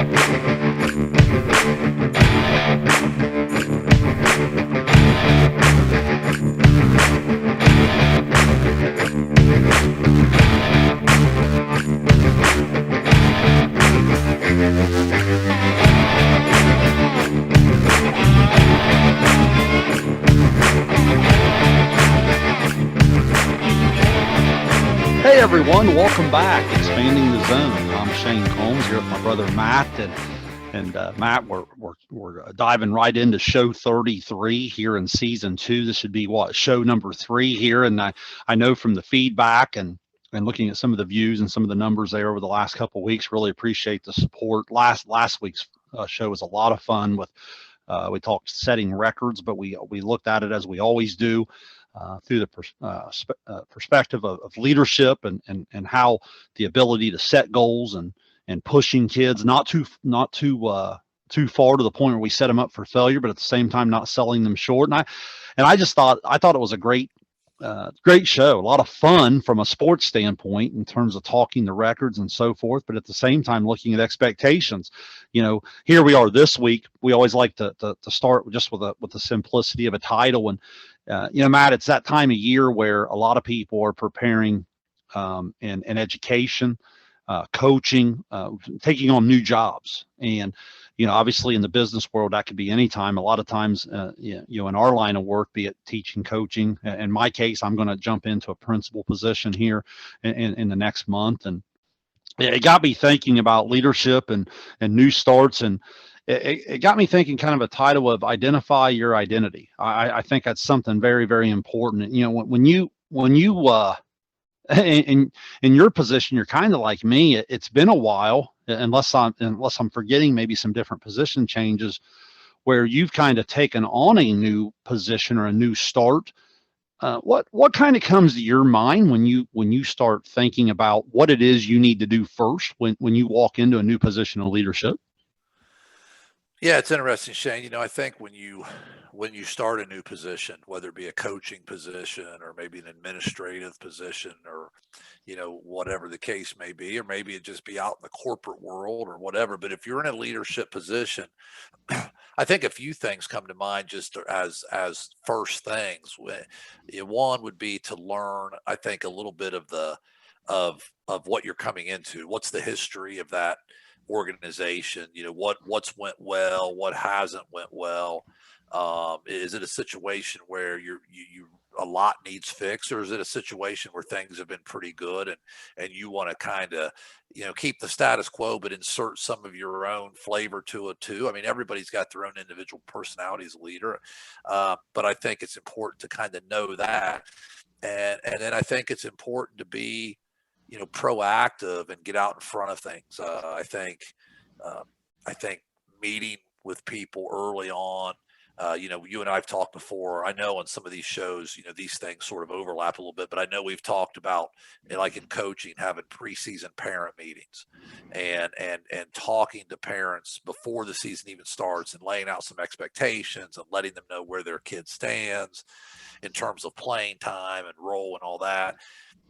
Hey everyone, welcome back. Expanding the Zone. I'm Shayne Combs here with my brother Matt, and Matt, we're diving right into show 33 here in season 2. This should be show number 3 here, and I know from the feedback and looking at some of the views and some of the numbers there over the last couple of weeks, really appreciate the support. Last week's show was a lot of fun with. We talked setting records, but we looked at it as we always do. Through the perspective of leadership and how the ability to set goals and pushing kids not too far to the point where we set them up for failure, but at the same time not selling them short. And I just thought it was a great show, a lot of fun from a sports standpoint in terms of talking the records and so forth, but at the same time looking at expectations. Here we are this week. We always like to start just with the simplicity of a title. And Matt, it's that time of year where a lot of people are preparing in education, coaching, taking on new jobs. And, obviously in the business world, that could be any time. A lot of times, in our line of work, be it teaching, coaching. In my case, I'm going to jump into a principal position here in the next month. And it got me thinking about leadership and new starts. And it got me thinking kind of a title of identify your identity. I think that's something very, very important. When you in your position, you're kind of like me. It's been a while, unless I'm forgetting maybe some different position changes, where you've kind of taken on a new position or a new start. What kind of comes to your mind when you start thinking about what it is you need to do first when you walk into a new position of leadership? Yeah, it's interesting, Shayne. I think when you start a new position, whether it be a coaching position or maybe an administrative position or, whatever the case may be, or maybe it just be out in the corporate world or whatever. But if you're in a leadership position, I think a few things come to mind just as first things. One would be to learn, I think, a little bit of of what you're coming into. What's the history of that organization? What's went well, what hasn't went well. Is it a situation where you a lot needs fixed, or is it a situation where things have been pretty good and you want to kind of keep the status quo but insert some of your own flavor to it too? I mean, everybody's got their own individual personality as a leader, but I think it's important to kind of know that, and then I think it's important to be proactive and get out in front of things. I think meeting with people early on. You and I have talked before. I know on some of these shows, these things sort of overlap a little bit, but I know we've talked about, like in coaching, having preseason parent meetings and talking to parents before the season even starts and laying out some expectations and letting them know where their kid stands in terms of playing time and role and all that.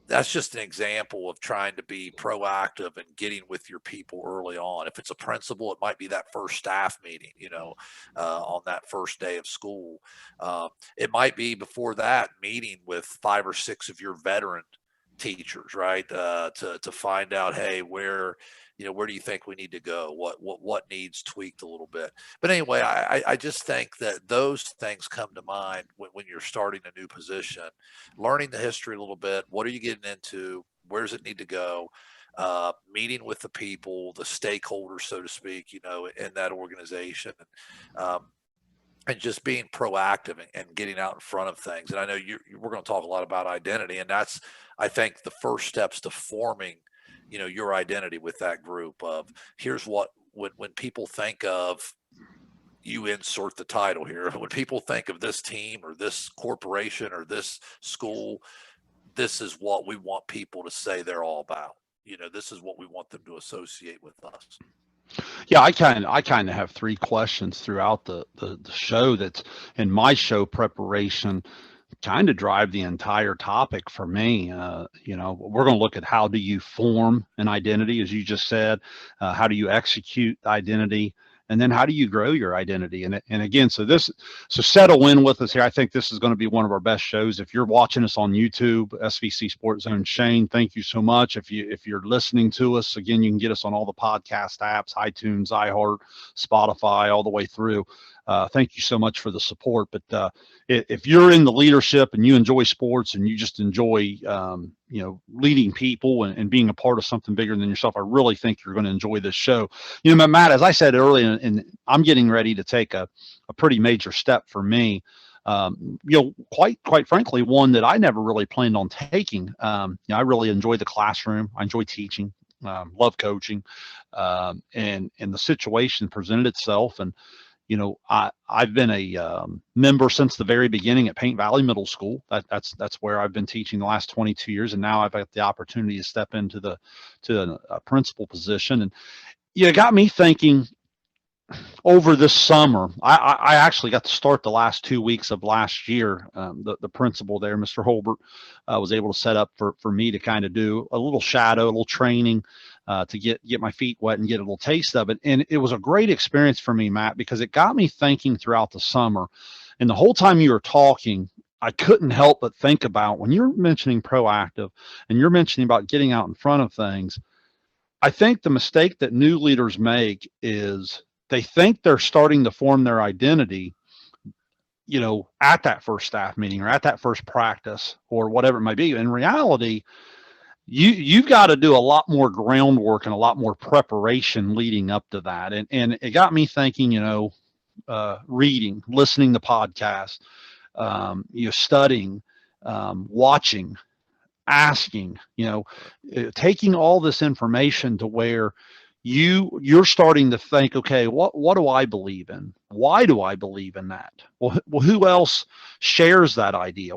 That's just an example of trying to be proactive and getting with your people early on. If it's a principal, it might be that first staff meeting, on that first day of school. It might be before that meeting with 5 or 6 of your veteran teachers, right? To find out, hey, where do you think we need to go? What needs tweaked a little bit? But anyway, I just think that those things come to mind when you're starting a new position, learning the history a little bit. What are you getting into? Where does it need to go? Meeting with the people, the stakeholders, so to speak, in that organization. And just being proactive and getting out in front of things. And I know we're going to talk a lot about identity, and that's, I think, the first steps to forming, your identity with that group of here's what, when people think of, you insert the title here, when people think of this team or this corporation or this school, this is what we want people to say they're all about. This is what we want them to associate with us. Yeah, I kind of have 3 questions throughout the show that's in my show preparation. kind of drive the entire topic for me. We're going to look at how do you form an identity, as you just said, how do you execute identity, and then how do you grow your identity? And again, so settle in with us here. I think this is going to be one of our best shows. If you're watching us on YouTube, SVC Sports Zone, Shayne, thank you so much. If you're listening to us, again, you can get us on all the podcast apps, iTunes, iHeart, Spotify, all the way through. Thank you so much for the support. But if you're in the leadership and you enjoy sports and you just enjoy, leading people and being a part of something bigger than yourself, I really think you're going to enjoy this show. Matt, as I said earlier, and I'm getting ready to take a pretty major step for me. Quite frankly, one that I never really planned on taking. I really enjoy the classroom. I enjoy teaching, love coaching, and the situation presented itself. And I've been a member since the very beginning at Paint Valley Middle School. That's where I've been teaching the last 22 years, and now I've got the opportunity to step into a principal position. And it got me thinking. Over this summer, I actually got to start the last 2 weeks of last year. The principal there, Mr. Holbert, was able to set up for me to kind of do a little shadow, a little training to get my feet wet and get a little taste of it. And it was a great experience for me, Matt, because it got me thinking throughout the summer. And the whole time you were talking, I couldn't help but think about when you're mentioning proactive and you're mentioning about getting out in front of things. I think the mistake that new leaders make is they think they're starting to form their identity, at that first staff meeting or at that first practice or whatever it might be. In reality, you've got to do a lot more groundwork and a lot more preparation leading up to that. And it got me thinking, reading, listening to podcasts, studying, watching, asking, taking all this information to where you're starting to think, okay, what do I believe in? Why do I believe in that? Well, who else shares that idea?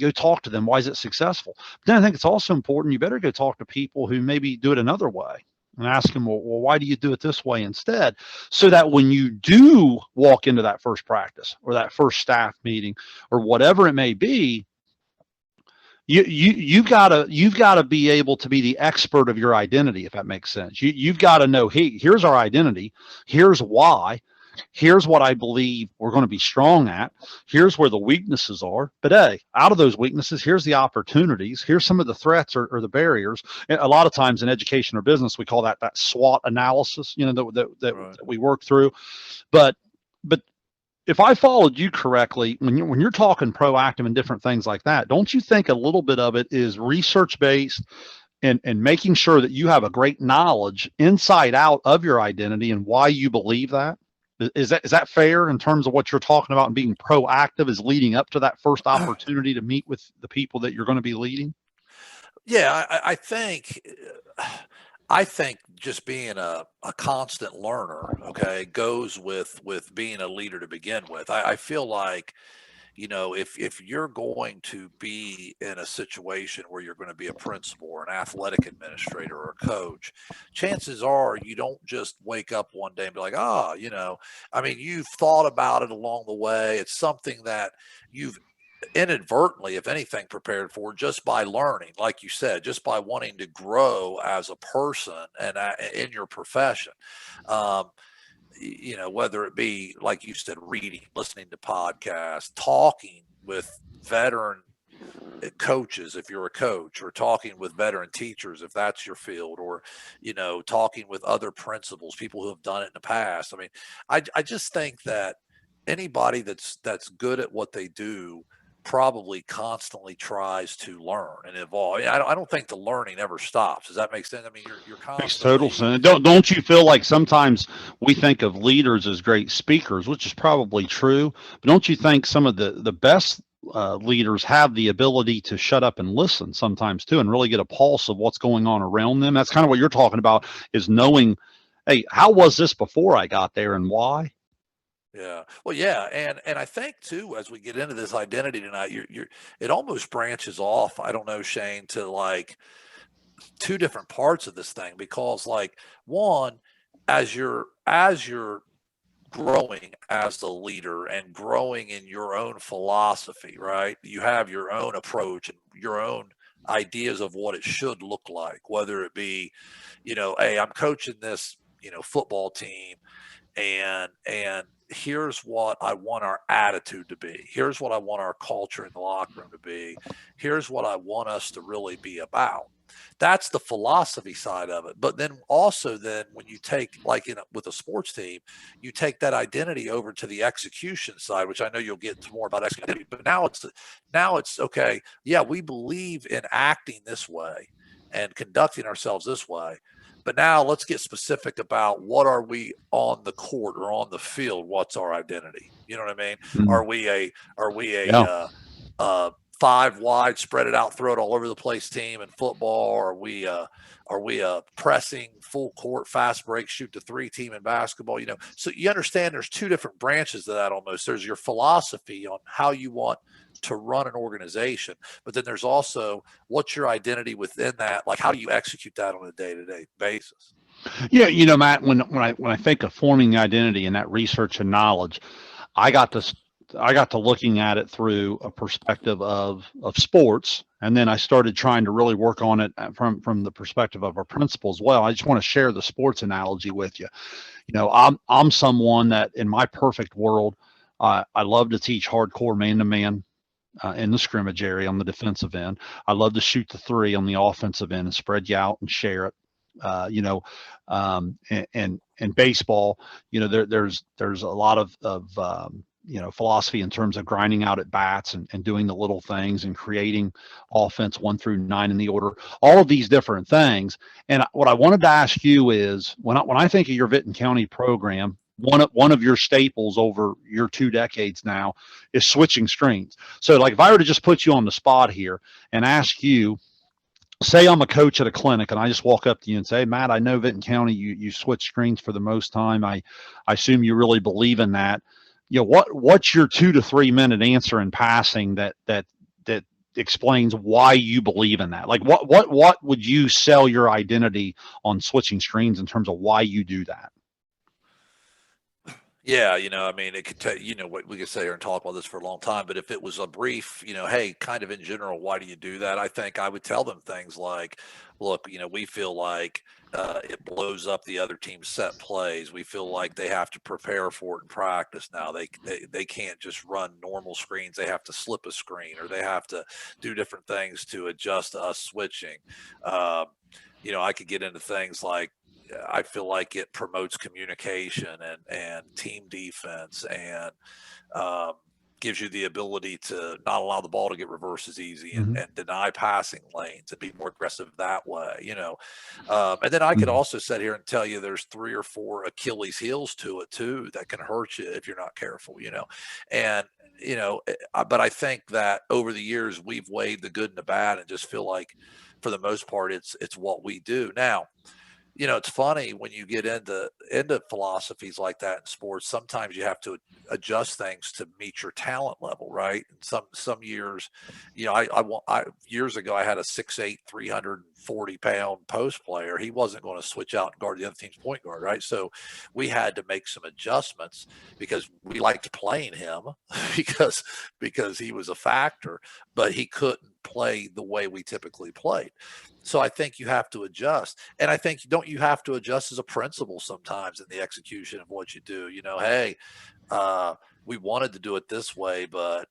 Go talk to them. Why is it successful? But then I think it's also important. You better go talk to people who maybe do it another way and ask them, well, why do you do it this way instead? So that when you do walk into that first practice or that first staff meeting or whatever it may be, you've got to be able to be the expert of your identity, if that makes sense. You've got to know, hey, here's our identity, here's why, here's what I believe we're going to be strong at, here's where the weaknesses are. But hey, out of those weaknesses, here's the opportunities, here's some of the threats or the barriers. And a lot of times in education or business, we call that SWOT analysis, that we work through. But if I followed you correctly, when you're talking proactive and different things like that, don't you think a little bit of it is research based and making sure that you have a great knowledge inside out of your identity and why you believe that? Is that fair in terms of what you're talking about and being proactive is leading up to that first opportunity to meet with the people that you're going to be leading? Yeah, I think just being a constant learner, okay, goes with being a leader to begin with. I feel like, if you're going to be in a situation where you're going to be a principal or an athletic administrator or a coach, chances are you don't just wake up one day and be like, you've thought about it along the way. It's something that you've inadvertently, if anything, prepared for just by learning, like you said, just by wanting to grow as a person and in your profession. Whether it be, like you said, reading, listening to podcasts, talking with veteran coaches if you're a coach, or talking with veteran teachers if that's your field, or talking with other principals, people who have done it in the past. I mean, I just think that anybody that's good at what they do probably constantly tries to learn and evolve. I don't think the learning ever stops. Does that make sense? I mean, you're Makes total constantly. sense. Don't you feel like sometimes we think of leaders as great speakers, which is probably true, but don't you think some of the best leaders have the ability to shut up and listen sometimes too, and really get a pulse of what's going on around them? That's kind of what you're talking about, is knowing, hey, how was this before I got there and why? Yeah. Well, yeah, and I think too, as we get into this identity tonight, it almost branches off. I don't know, Shayne, to like two different parts of this thing, because like one, as you're growing as a leader and growing in your own philosophy, right? You have your own approach and your own ideas of what it should look like, whether it be, hey, I'm coaching this, football team, and here's what I want our attitude to be. Here's what I want our culture in the locker room to be. Here's what I want us to really be about. That's the philosophy side of it. But then also then when you take like with a sports team, you take that identity over to the execution side, which I know you'll get to more about execution. But now it's okay. Yeah, we believe in acting this way and conducting ourselves this way. But now let's get specific about what are we on the court or on the field? What's our identity? You know what I mean? Mm. Are we a Yeah. five wide, spread it out, throw it all over the place team in football? Or are we a pressing full court, fast break, shoot the three team in basketball? So you understand there's two different branches to that almost. There's your philosophy on how you want to run an organization, but then there's also what's your identity within that, like how do you execute that on a day-to-day basis? Yeah, Matt, when I think of forming the identity and that research and knowledge, I got to I got to looking at it through a perspective of sports, and then I started trying to really work on it from the perspective of our principal as well. I just want to share the sports analogy with you. I'm someone that in my perfect world, I love to teach hardcore man to man in the scrimmage area on the defensive end. I love to shoot the three on the offensive end and spread you out and share it. And baseball, there's a lot of philosophy in terms of grinding out at bats and doing the little things and creating offense 1 through 9 in the order, all of these different things. And what I wanted to ask you is when I think of your Vinton County program, one of your staples over your 2 decades now is switching screens. So like if I were to just put you on the spot here and ask you, say I'm a coach at a clinic and I just walk up to you and say, hey, Matt, I know Vinton County, you switch screens for the most time. I assume you really believe in that. What's your 2 to 3 minute answer in passing that explains why you believe in that? Like what would you sell your identity on switching screens in terms of why you do that? Yeah, I mean, it could take, what we could sit here and talk about this for a long time, but if it was a brief, hey, kind of in general, why do you do that? I think I would tell them things like, look, we feel like it blows up the other team's set plays. We feel like they have to prepare for it in practice now. They can't just run normal screens. They have to slip a screen or they have to do different things to adjust to us switching. Um, I could get into things like, I feel like it promotes communication and team defense and gives you the ability to not allow the ball to get reversed as easy and deny passing lanes and be more aggressive that way, and then I could also sit here and tell you there's 3 or 4 Achilles heels to it too that can hurt you if you're not careful, and but I think that over the years we've weighed the good and the bad and just feel like for the most part it's what we do now. It's funny when you get into philosophies like that in sports. Sometimes you have to adjust things to meet your talent level, right? And some years, years ago I had a 6'8", 340-pound post player. He wasn't going to switch out and guard the other team's point guard, right? So we had to make some adjustments because we liked playing him because he was a factor, but he couldn't play the way we typically played. So I think you have to adjust. And I think don't you have to adjust as a principal sometimes in the execution of what you do? Hey, we wanted to do it this way, but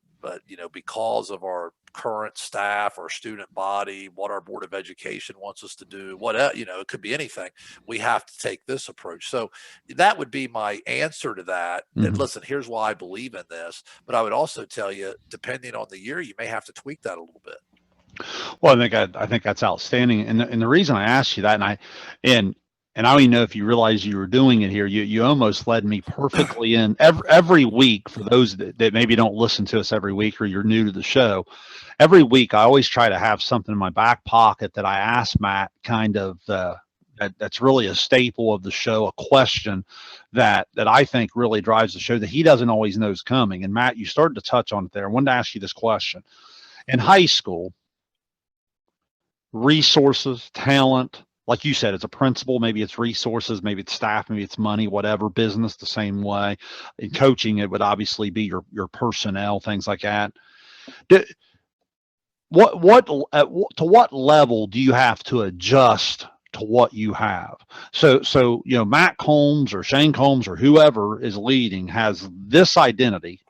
because of our current staff, our student body, what our board of education wants us to do, it could be anything. We have to take this approach. So that would be my answer to that. And listen, here's why I believe in this. But I would also tell you, depending on the year, you may have to tweak that a little bit. Well, I think that's outstanding, and the reason I asked you that, and I don't even know if you realize you were doing it here. You almost led me perfectly in every week. For those that maybe don't listen to us every week or you're new to the show, every week I always try to have something in my back pocket that I ask Matt, kind of that's really a staple of the show, a question that I think really drives the show that he doesn't always know is coming. And Matt, you started to touch on it there. I wanted to ask you this question. In high school, resources, talent, like you said, it's a principal, maybe it's resources, maybe it's staff, maybe it's money, whatever. Business the same way. In coaching, it would obviously be your personnel, things like that. Do, to what level do you have to adjust to what you have? So Matt Combs or Shayne Combs or whoever is leading has this identity.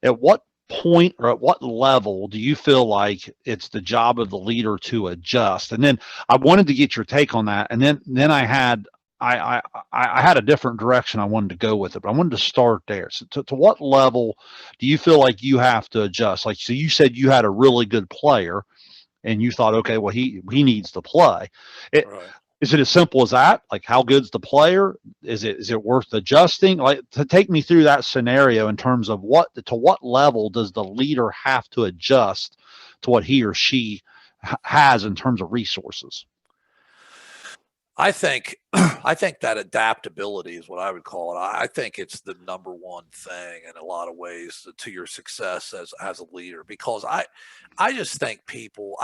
At what point or at what level do you feel like it's the job of the leader to adjust? And then I wanted to get your take on that. And then I had a different direction I wanted to go with it, but I wanted to start there. So to what level do you feel like you have to adjust? Like, so you said you had a really good player and you thought, okay, well, he needs to play. Right. Is it as simple as that? Like, how good's the player? Is it worth adjusting? Like, to take me through that scenario in terms of to what level does the leader have to adjust to what he or she has in terms of resources? I think that adaptability is what I would call it. I think it's the number one thing in a lot of ways to your success as a leader, because I just think people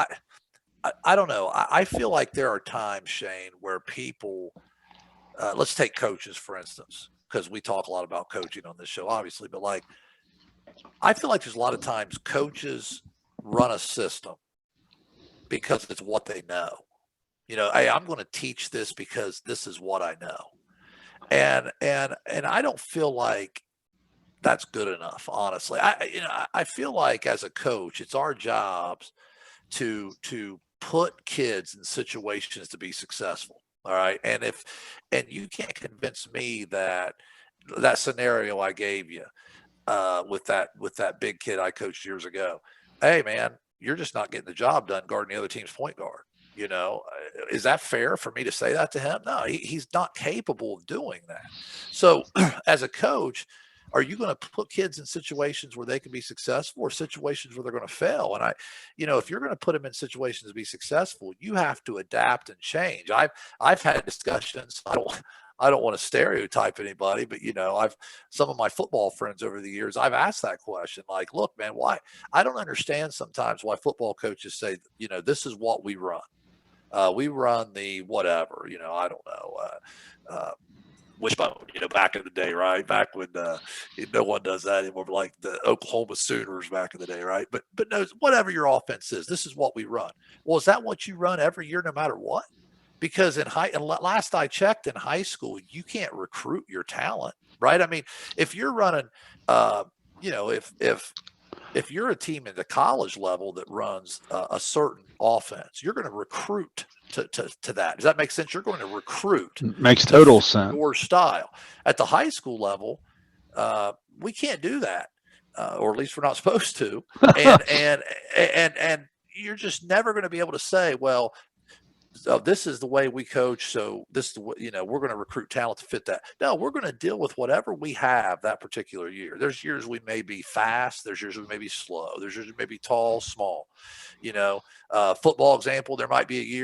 I don't know. I feel like there are times, Shayne, where people let's take coaches for instance, because we talk a lot about coaching on this show, obviously, but like I feel like there's a lot of times coaches run a system because it's what they know. Hey, I'm going to teach this because this is what I know. And I don't feel like that's good enough, honestly. I feel like as a coach, it's our jobs to put kids in situations to be successful. All right. And you can't convince me that scenario I gave you with that big kid I coached years ago. Hey man, you're just not getting the job done guarding the other team's point guard. Is that fair for me to say that to him? No, he's not capable of doing that. So as a coach, are you going to put kids in situations where they can be successful or situations where they're going to fail? And if you're going to put them in situations to be successful, you have to adapt and change. I've had discussions. I don't want to stereotype anybody, but I've some of my football friends over the years, I've asked that question, like, look, man, why? I don't understand sometimes why football coaches say, this is what we run. We run the whatever, I don't know, wishbone, back in the day, right? Back when no one does that anymore, like the Oklahoma Sooners back in the day, right? But no, whatever your offense is, this is what we run. Well, is that what you run every year, no matter what? Because last I checked, in high school, you can't recruit your talent, right? I mean, if you're running, if you're a team at the college level that runs a certain offense, you're going to recruit to that. Does that make sense? You're going to recruit. Makes total sense. Your style. At the high school level, we can't do that, or at least we're not supposed to. And you're just never going to be able to say, well, so this is the way we coach. So this is we're going to recruit talent to fit that. No, we're going to deal with whatever we have that particular year. There's years we may be fast. There's years we may be slow. There's years we may be tall, small. Football example, there might be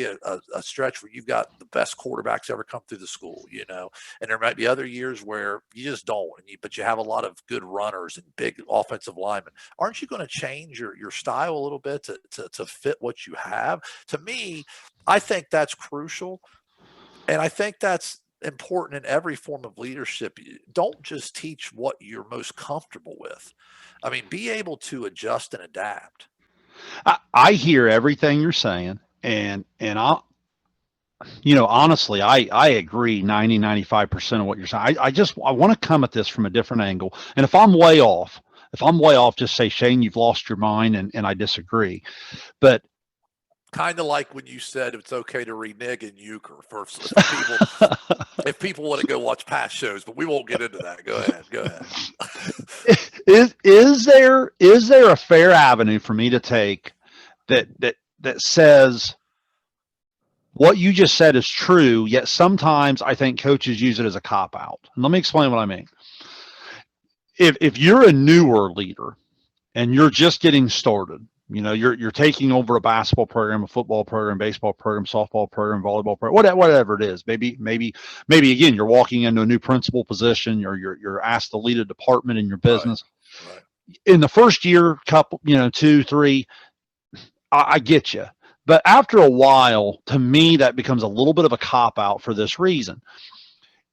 a stretch where you've got the best quarterbacks ever come through the school, and there might be other years where you just don't, but you have a lot of good runners and big offensive linemen. Aren't you going to change your style a little bit to fit what you have? To me, I think that's crucial. And I think that's important in every form of leadership. Don't just teach what you're most comfortable with. I mean, be able to adjust and adapt. I hear everything you're saying, and honestly, I agree 95% of what you're saying. I want to come at this from a different angle. And if I'm way off, just say, Shayne, you've lost your mind, and I disagree. But kind of like when you said it's okay to renege in euchre for people. If people want to go watch past shows, but we won't get into that. Go ahead. Is there a fair avenue for me to take that says what you just said is true, yet sometimes I think coaches use it as a cop out? And let me explain what I mean. If you're a newer leader and you're just getting started, you're taking over a basketball program, a football program, baseball program, softball program, volleyball program, whatever it is. Maybe again, you're walking into a new principal position, or you're asked to lead a department in your business. Right. In the first year, couple, 2, 3, I get you. But after a while, to me, that becomes a little bit of a cop out for this reason.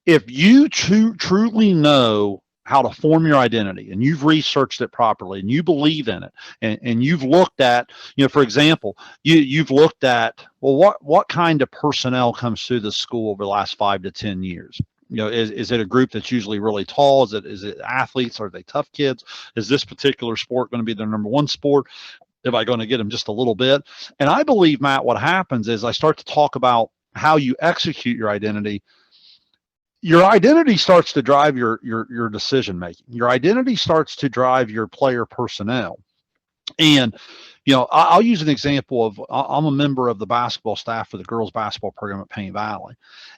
If you truly know how to form your identity and you've researched it properly and you believe in it, and you've looked at, for example, you've looked at, well, what kind of personnel comes through the school over the last 5 to 10 years? Is it a group that's usually really tall? Is it athletes? Are they tough kids? Is this particular sport going to be their number one sport? Am I going to get them just a little bit? And I believe, Matt, what happens is I start to talk about how you execute your identity starts to drive your decision making. Your identity starts to drive your player personnel. And I'll use an example of, I'm a member of the basketball staff for the girls basketball program at Paine Valley,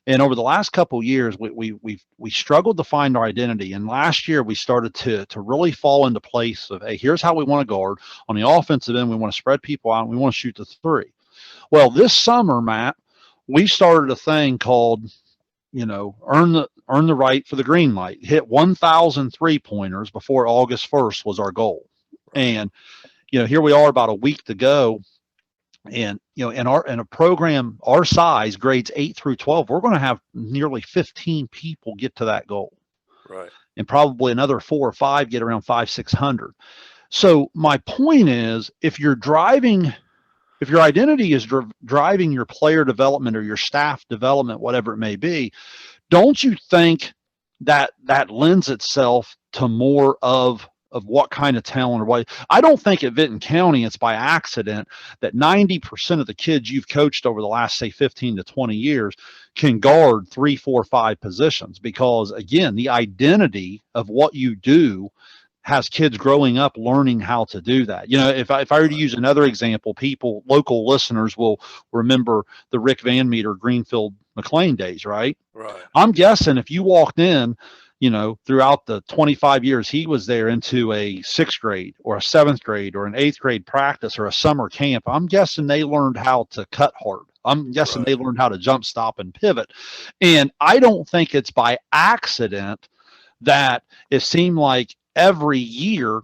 and over the last couple of years, we struggled to find our identity. And last year, we started to really fall into place of, hey, here's how we want to guard. On the offensive end, we want to spread people out, and we want to shoot the three. Well, this summer, Matt, we started a thing called, earn the right for the green light. Hit 1,000 3-pointers before August 1st was our goal. Right. And here we are about a week to go. And in a program our size, grades 8 through 12, we're going to have nearly 15 people get to that goal. Right. And probably another 4 or 5 get around 500-600. So my point is, if your identity is driving your player development or your staff development, whatever it may be, don't you think that lends itself to more of what kind of talent or what? I don't think at Vinton County it's by accident that 90% of the kids you've coached over the last, say, 15 to 20 years can guard 3, 4, 5 positions, because again, the identity of what you do has kids growing up learning how to do that. If I were to use another example, local listeners will remember the Rick Van Meter Greenfield McLean days, right? Right. I'm guessing if you walked in, throughout the 25 years he was there, into a 6th grade or a 7th grade or an 8th grade practice or a summer camp, I'm guessing they learned how to cut hard. I'm guessing they learned how to jump, stop, and pivot. And I don't think it's by accident that it seemed like every year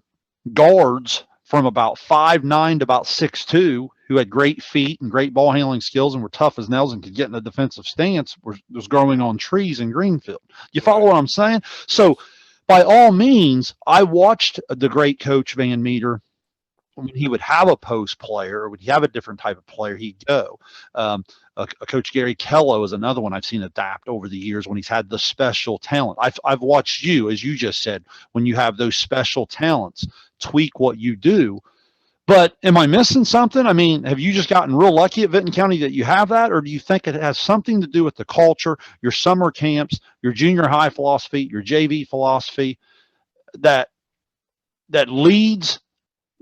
guards from about 5'9" to about 6'2", who had great feet and great ball handling skills and were tough as nails and could get in a defensive stance, was growing on trees in Greenfield. You follow what I'm saying? So by all means, I watched the great coach Van Meter. When he would have a post player or would he have a different type of player, he'd go. Coach Gary Kello is another one I've seen adapt over the years when he's had the special talent. I've watched you, as you just said, when you have those special talents, tweak what you do. But am I missing something? I mean, have you just gotten real lucky at Vinton County that you have that? Or do you think it has something to do with the culture, your summer camps, your junior high philosophy, your JV philosophy, that leads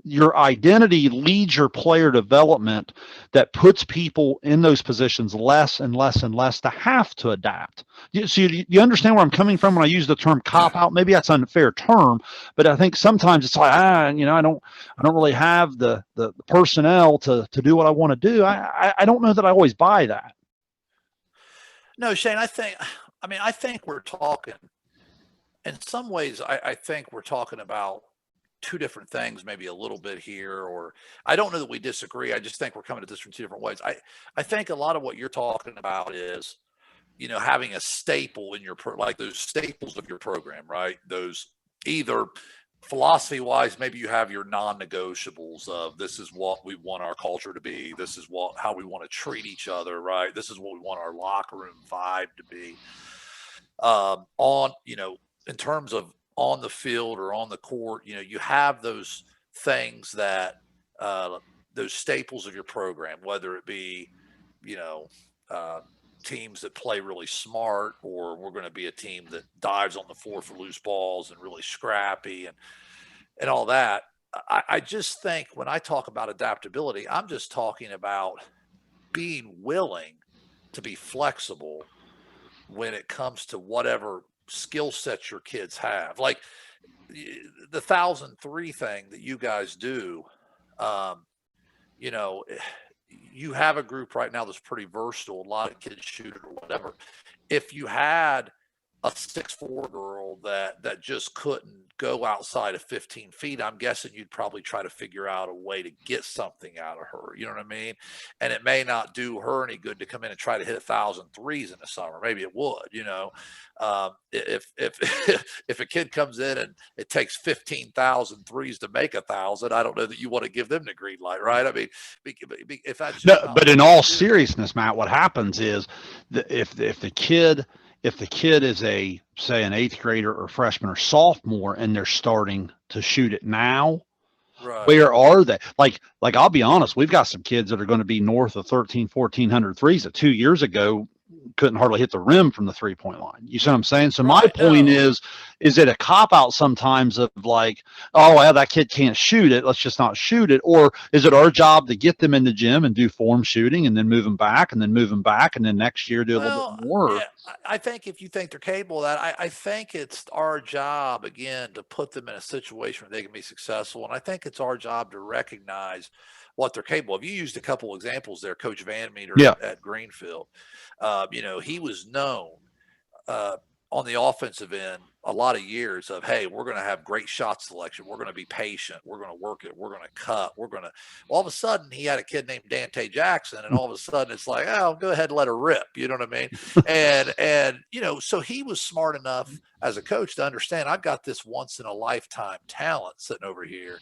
your identity, leads your player development, that puts people in those positions less and less and less to have to adapt? So you understand where I'm coming from when I use the term cop out? Maybe that's an unfair term, but I think sometimes it's like, I don't really have the personnel to do what I want to do. I don't know that I always buy that. No, Shane, I think we're talking, in some ways, I think we're talking about two different things, maybe a little bit here, or I don't know that we disagree. I just think we're coming at this from two different ways. I think a lot of what you're talking about is, having a staple in your like those staples of your program, right? Those either philosophy wise, maybe you have your non-negotiables of, this is what we want our culture to be. This is how we want to treat each other, right? This is what we want our locker room vibe to be. In terms of on the field or on the court, you have those things that, those staples of your program, whether it be, teams that play really smart, or we're going to be a team that dives on the floor for loose balls and really scrappy and all that. I just think when I talk about adaptability, I'm just talking about being willing to be flexible when it comes to whatever skill sets your kids have. Like the 1,000 3 thing that you guys do, you have a group right now that's pretty versatile. A lot of kids shoot it or whatever. If you had a 6'4" girl that just couldn't go outside of 15 feet, I'm guessing you'd probably try to figure out a way to get something out of her. You know what I mean? And it may not do her any good to come in and try to hit 1,000 threes in the summer. Maybe it would, if if a kid comes in and it takes 15,000 threes to make 1,000, I don't know that you want to give them the green light, right? I mean, if that's just No, not but what in they all do. seriousness, Matt, what happens is if the kid is a say an eighth grader or freshman or sophomore and they're starting to shoot it now, Right. where are they? Like I'll be honest, we've got some kids that are going to be north of 13, 1,400 threes that 2 years ago couldn't hardly hit the rim from the 3-point line. You see what I'm saying? So my Right. point No. is it a cop out sometimes of like, oh, well, that kid can't shoot it. Let's just not shoot it. Or is it our job to get them in the gym and do form shooting and then move them back and then move them back and then next year do a little bit Well, more? yeah, I think if you think they're capable of that, I think it's our job again to put them in a situation where they can be successful. And I think it's our job to recognize what they're capable of. You used a couple examples there, Coach Van Meter Yeah. at Greenfield. He was known uh, on the offensive end a lot of years of, hey, we're going to have great shot selection. We're going to be patient. We're going to work it. We're going to cut. We're going to. All of a sudden, he had a kid named Dante Jackson, and all of a sudden, it's like, oh, go ahead and let her rip. You know what I mean? So he was smart enough as a coach to understand I've got this once in a lifetime talent sitting over here.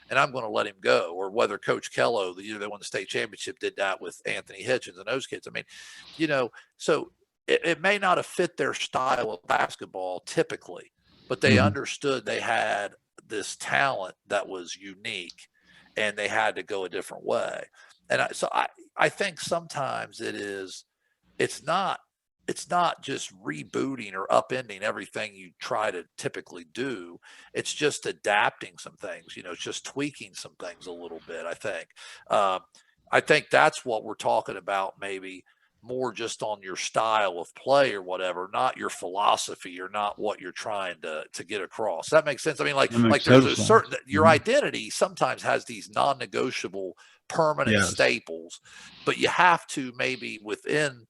And I'm going to let him go. Or whether Coach Kello, the year they won the state championship, did that with Anthony Hitchens and those kids. I mean, so it may not have fit their style of basketball typically, but they Mm-hmm. understood they had this talent that was unique and they had to go a different way. And I think sometimes it's not just rebooting or upending everything you try to typically do. It's just adapting some things, it's just tweaking some things a little bit. I think that's what we're talking about, maybe more just on your style of play or whatever, not your philosophy or not what you're trying to get across. That makes sense. I mean, That like makes there's total a sense. certain your Mm-hmm. identity sometimes has these non-negotiable permanent Yes. staples, but you have to maybe within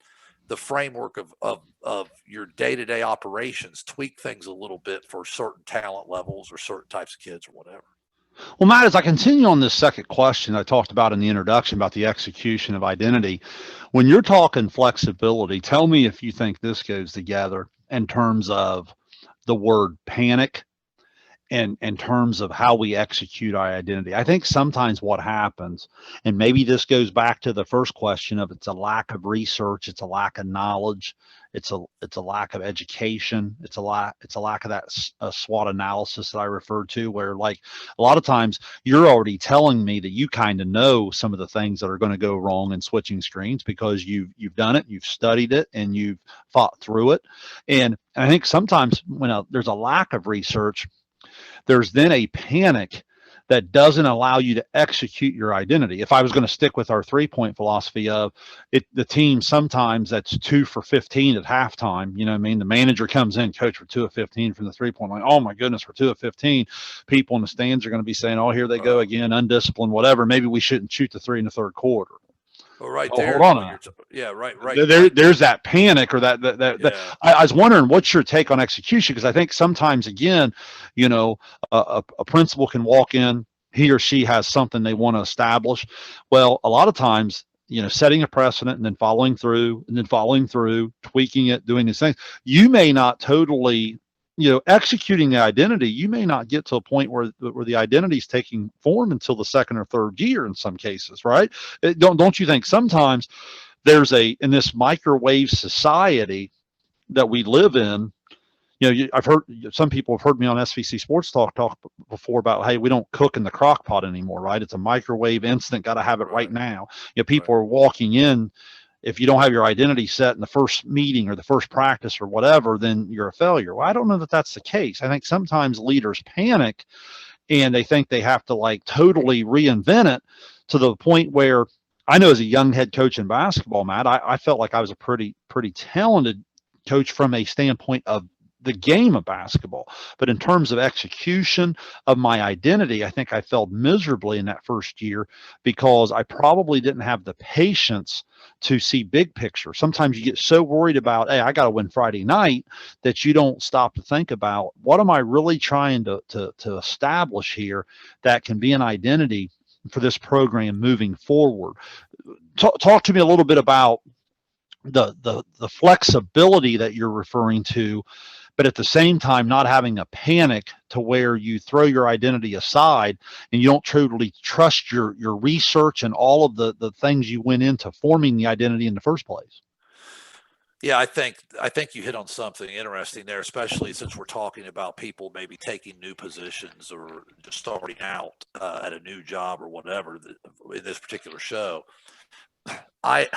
the framework of your day-to-day operations tweak things a little bit for certain talent levels or certain types of kids or whatever. Well, Matt, as I continue on this second question I talked about in the introduction about the execution of identity, when you're talking flexibility, tell me if you think this goes together in terms of the word panic and in terms of how we execute our identity. I think sometimes what happens, and maybe this goes back to the first question of it's a lack of research, it's a lack of knowledge, it's a lack of education, it's a lack of that SWOT analysis that I referred to, where like a lot of times you're already telling me that you kind of know some of the things that are going to go wrong in switching screens because you've done it, you've studied it, and you've fought through it. And I think sometimes when there's a lack of research, there's then a panic that doesn't allow you to execute your identity. If I was going to stick with our 3-point philosophy of it, the team sometimes that's 2 for 15 at halftime. You know what I mean? The manager comes in, coach, for 2 of 15 from the 3-point line. Oh my goodness, for 2 of 15. People in the stands are going to be saying, oh, here they go again, undisciplined, whatever. Maybe we shouldn't shoot the 3 in the third quarter. Well, right Oh, hold there's on what a you're. Yeah, right, right. there's that panic or that Yeah, I was wondering what's your take on execution, because I think sometimes again, a principal can walk in, he or she has something they want to establish. Well, a lot of times, setting a precedent and then following through and then following through, tweaking it, doing these things, you may not totally, executing the identity, you may not get to a point where the identity is taking form until the second or third year in some cases, right? Don't you think sometimes in this microwave society that we live in, I've heard some people have heard me on SVC Sports Talk before about, hey, we don't cook in the crock pot anymore, right? It's a microwave instant, got to have it right right, now. right. People are walking in. If you don't have your identity set in the first meeting or the first practice or whatever, then you're a failure. Well, I don't know that that's the case. I think sometimes leaders panic and they think they have to like totally reinvent it to the point where I know as a young head coach in basketball, Matt, I felt like I was a pretty talented coach from a standpoint of the game of basketball. But in terms of execution of my identity, I think I failed miserably in that first year because I probably didn't have the patience to see big picture. Sometimes you get so worried about, hey, I got to win Friday night, that you don't stop to think about, what am I really trying to establish here that can be an identity for this program moving forward. Talk to me a little bit about the flexibility that you're referring to, but at the same time not having a panic to where you throw your identity aside and you don't totally trust your research and all of the things you went into forming the identity in the first place. Yeah, I think you hit on something interesting there, especially since we're talking about people maybe taking new positions or just starting out at a new job or whatever in this particular show. I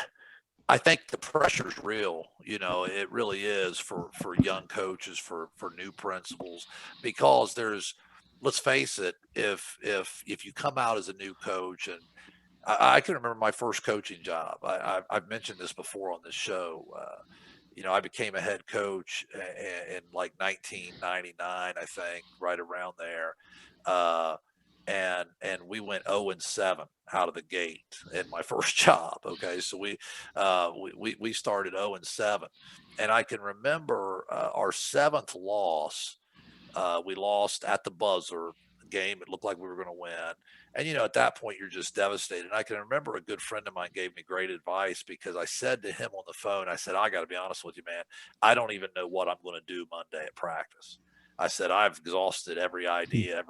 I think the pressure's real. It really is for young coaches, for new principals, because let's face it, if you come out as a new coach, and I can remember my first coaching job. I've mentioned this before on this show. I became a head coach in like 1999, I think, right around there. Uh, and we went 0-7 out of the gate in my first job. Okay, so we started 0-7, and I can remember our seventh loss. We lost at the buzzer game. It looked like we were going to win. And, at that point, you're just devastated. And I can remember a good friend of mine gave me great advice, because I said to him on the phone, I said, I got to be honest with you, man. I don't even know what I'm going to do Monday at practice. I said, I've exhausted every idea,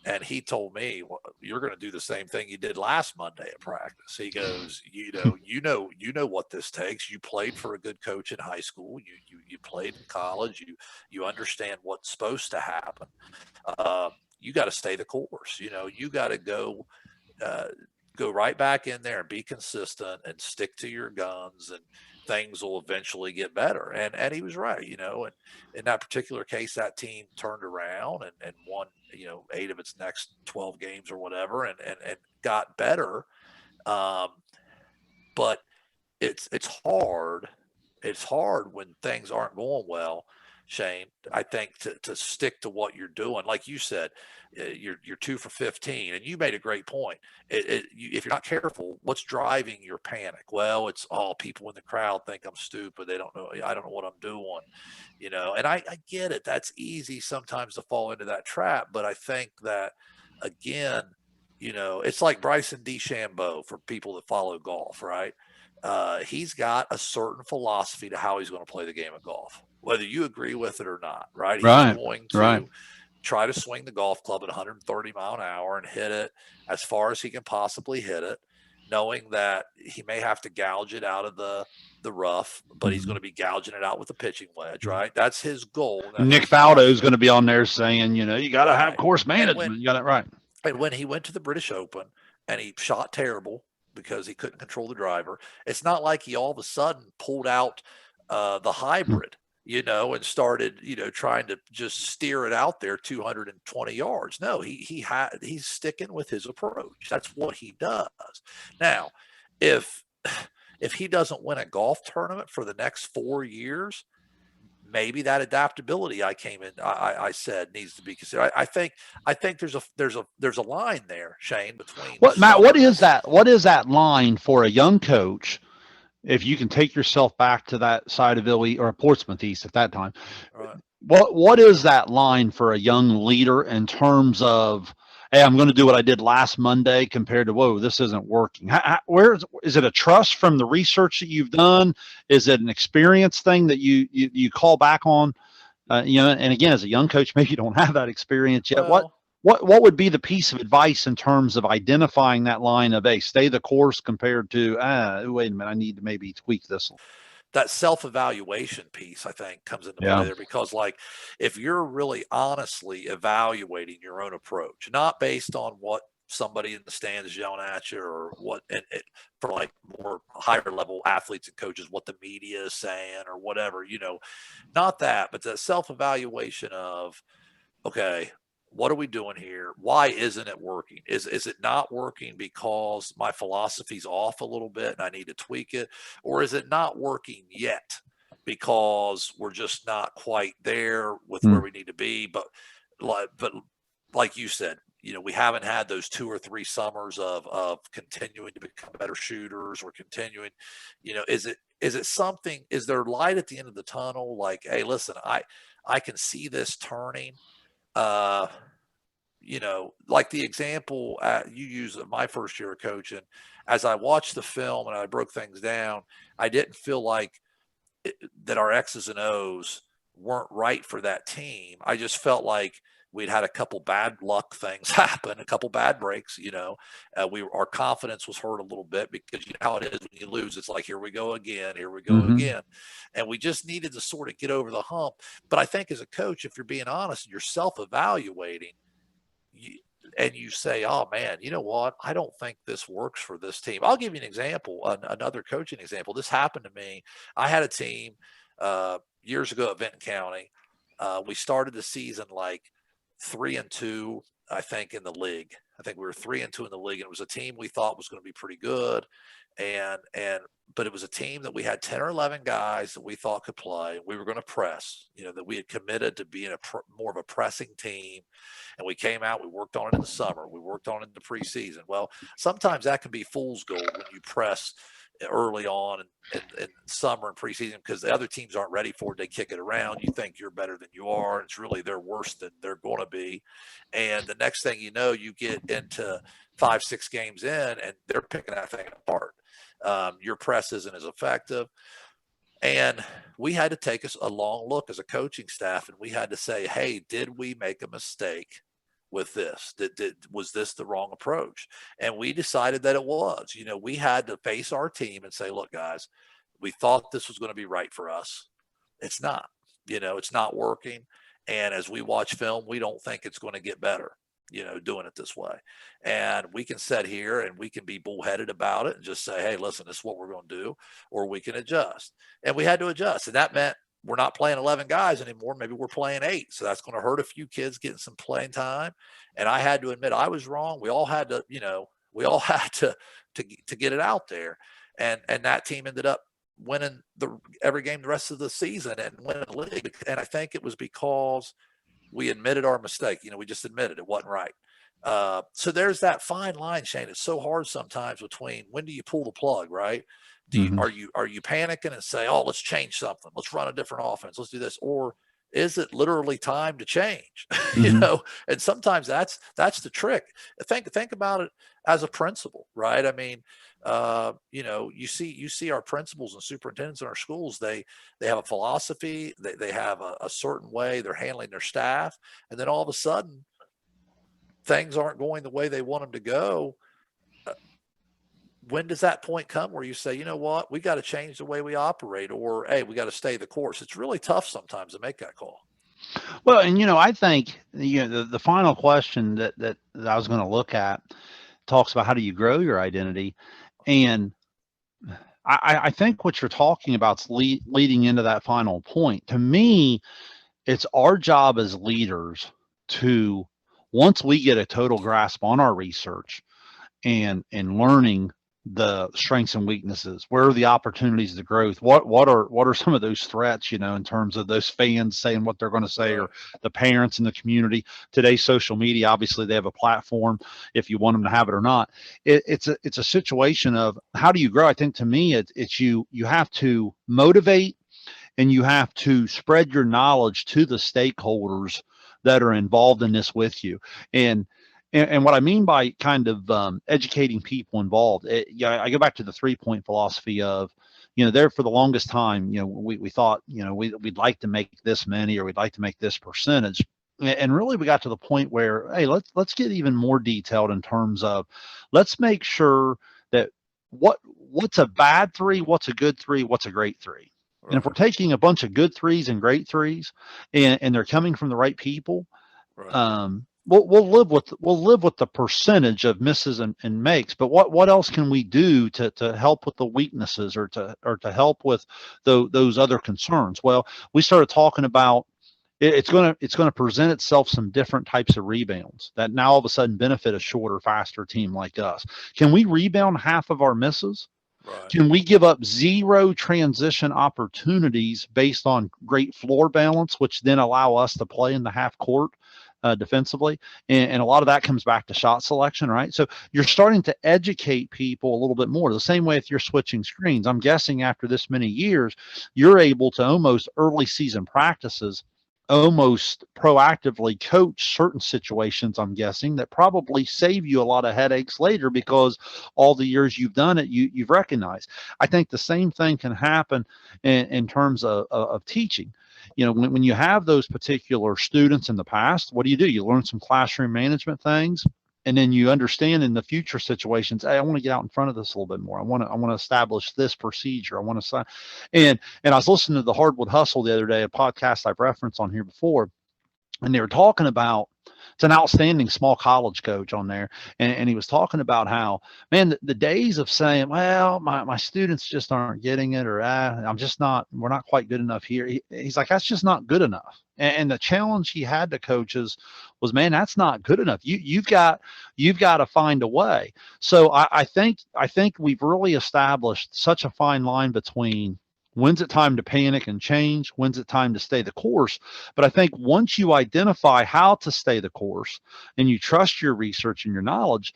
and he told me, well, you're going to do the same thing you did last Monday at practice. He goes, you know what this takes. You played for a good coach in high school. You played in college. You understand what's supposed to happen. You got to stay the course. You got to go right back in there and be consistent and stick to your guns, and things will eventually get better. And he was right. And in that particular case, that team turned around and won 8 of its next 12 games or whatever, and got better. um, but it's hard. It's hard when things aren't going well, Shayne. I think to stick to what you're doing, like you said, you're 2 for 15, and you made a great point. If you're not careful, what's driving your panic? Well, it's all people in the crowd think I'm stupid. They don't know. I don't know what I'm doing, And I get it. That's easy sometimes to fall into that trap. But I think that, again, it's like Bryson DeChambeau for people that follow golf, right? He's got a certain philosophy to how he's going to play the game of golf, whether you agree with it or not, right? He's Right, going right. to try to swing the golf club at 130 mile an hour and hit it as far as he can possibly hit it, knowing that he may have to gouge it out of the rough, but he's going to be gouging it out with a pitching wedge, right? That's his goal. That's Nick his Faldo is philosophy. going to be on there saying, you got to have Right. course And when management. You got it right. and when he went to the British Open and he shot terrible because he couldn't control the driver, it's not like he all of a sudden pulled out the hybrid, and started, trying to just steer it out there 220 yards. No, he's sticking with his approach. That's what he does. Now, if if he doesn't win a golf tournament for the next 4 years, maybe that adaptability I said needs to be considered. I think there's a line there, Shayne, between What, Matt? What is stubbornness. that? What is that line for a young coach? If you can take yourself back to that side of Illy or Portsmouth East at that time, Right. what is that line for a young leader in terms of, hey, I'm going to do what I did last Monday compared to, whoa, this isn't working? Where is it? A trust from the research that you've done? Is it an experience thing that you call back on? And again, as a young coach, maybe you don't have that experience yet. What Well, what would be the piece of advice in terms of identifying that line of, hey, stay the course compared to, wait a minute, I need to maybe tweak this? that self-evaluation piece, I think, comes into play Yeah. there, because, like, if you're really honestly evaluating your own approach, not based on what somebody in the stands is yelling at you, or what, for like more higher level athletes and coaches, what the media is saying or whatever, not that, but the self-evaluation of, okay, what are we doing here? Why isn't it working? Is it not working because my philosophy's off a little bit and I need to tweak it? Or is it not working yet because we're just not quite there with where Mm. we need to be. But like you said, we haven't had those 2 or 3 summers of continuing to become better shooters or continuing. Is it something? Is there light at the end of the tunnel? Like, hey, listen, I can see this turning. Uh, like the example you use of my first year of coaching, as I watched the film and I broke things down, I didn't feel like that our X's and O's weren't right for that team. I just felt like we'd had a couple bad luck things happen, a couple bad breaks. Our confidence was hurt a little bit because how it is when you lose. It's like, here we go again, here we go Mm-hmm. again, and we just needed to sort of get over the hump. But I think as a coach, if you're being honest and you're self-evaluating, and you say, oh man, you know what? I don't think this works for this team. I'll give you an example, another coaching example. This happened to me. I had a team years ago at Benton County. We started the season like 3-2, I think, in the league. I think we were 3-2 in the league, and it was a team we thought was going to be pretty good. But it was a team that we had 10 or 11 guys that we thought could play. We were going to press, that we had committed to being more of a pressing team. And we came out, we worked on it in the summer, we worked on it in the preseason. Well, sometimes that can be fool's gold when you press early on in summer and preseason because the other teams aren't ready for it. They kick it around. You think you're better than you are. It's really they're worse than they're going to be. And the next thing you know, you get into 5-6 games in and they're picking that thing apart. Your press isn't as effective. And we had to take a long look as a coaching staff, and we had to say, hey, did we make a mistake with this? Was this the wrong approach? And we decided that it was. We had to face our team and say, look, guys, we thought this was going to be right for us. It's not. It's not working. And as we watch film, we don't think it's going to get better, doing it this way. And we can sit here and we can be bullheaded about it and just say, hey, listen, this is what we're going to do, or we can adjust. And we had to adjust. And that meant we're not playing 11 guys anymore. Maybe we're playing 8. So that's going to hurt a few kids getting some playing time. And I had to admit I was wrong. We all had to, to get it out there. And that team ended up winning every game the rest of the season and winning the league. And I think it was because we admitted our mistake. We just admitted it wasn't right. So there's that fine line, Shane. It's so hard sometimes between when do you pull the plug, right? Mm-hmm. Are you panicking and say, oh, let's change something, let's run a different offense, let's do this, or is it literally time to change? Mm-hmm. And sometimes that's the trick. Think about it as a principal, right? I mean, you see our principals and superintendents in our schools, they have a philosophy, they have a certain way they're handling their staff, and then all of a sudden things aren't going the way they want them to go. When does that point come where you say, you know what, we got to change the way we operate, or hey, we got to stay the course? It's really tough sometimes to make that call. Well, and I think the final question that I was going to look at talks about how do you grow your identity, and I think what you're talking about is leading into that final point. To me, it's our job as leaders to, once we get a total grasp on our research and learning the strengths and weaknesses, where are the opportunities to growth, what are some of those threats, in terms of those fans saying what they're going to say, or the parents in the community. Today's social media, obviously they have a platform if you want them to have it or not. It's a situation of how do you grow. I think to me it's you have to motivate and you have to spread your knowledge to the stakeholders that are involved in this with you. And what I mean by kind of educating people involved, I go back to the 3-point philosophy of, there for the longest time, we thought, we'd like to make this many, or we'd like to make this percentage. And really we got to the point where, hey, let's get even more detailed in terms of, let's make sure that what's a bad 3, what's a good 3, what's a great 3. Right. And if we're taking a bunch of good 3s and great 3s and they're coming from the right people, right. We'll live with the percentage of misses and makes, but what else can we do to help with the weaknesses, or to help with those other concerns? Well, we started talking about it's going to present itself some different types of rebounds that now all of a sudden benefit a shorter, faster team like us. Can we rebound half of our misses? Right. Can we give up zero transition opportunities based on great floor balance, which then allow us to play in the half court defensively? And a lot of that comes back to shot selection, right? So you're starting to educate people a little bit more. The same way if you're switching screens. I'm guessing after this many years, you're able to almost early season practices almost proactively coach certain situations, I'm guessing, that probably save you a lot of headaches later because all the years you've done it, you've recognized. I think the same thing can happen in terms of teaching. You know, when you have those particular students in the past, what do? You learn some classroom management things, and then you understand in the future situations, hey, I want to get out in front of this a little bit more. I want to establish this procedure. I want to sign. And I was listening to the Hardwood Hustle the other day, a podcast I've referenced on here before, and they were talking about, it's an outstanding small college coach on there, and he was talking about how, man, the days of saying, well, my students just aren't getting it, or we're not quite good enough here. He's like, that's just not good enough. And the challenge he had to coaches was, man, that's not good enough. You've got to find a way. So I think we've really established such a fine line between when's it time to panic and change, when's it time to stay the course. But I think once you identify how to stay the course and you trust your research and your knowledge,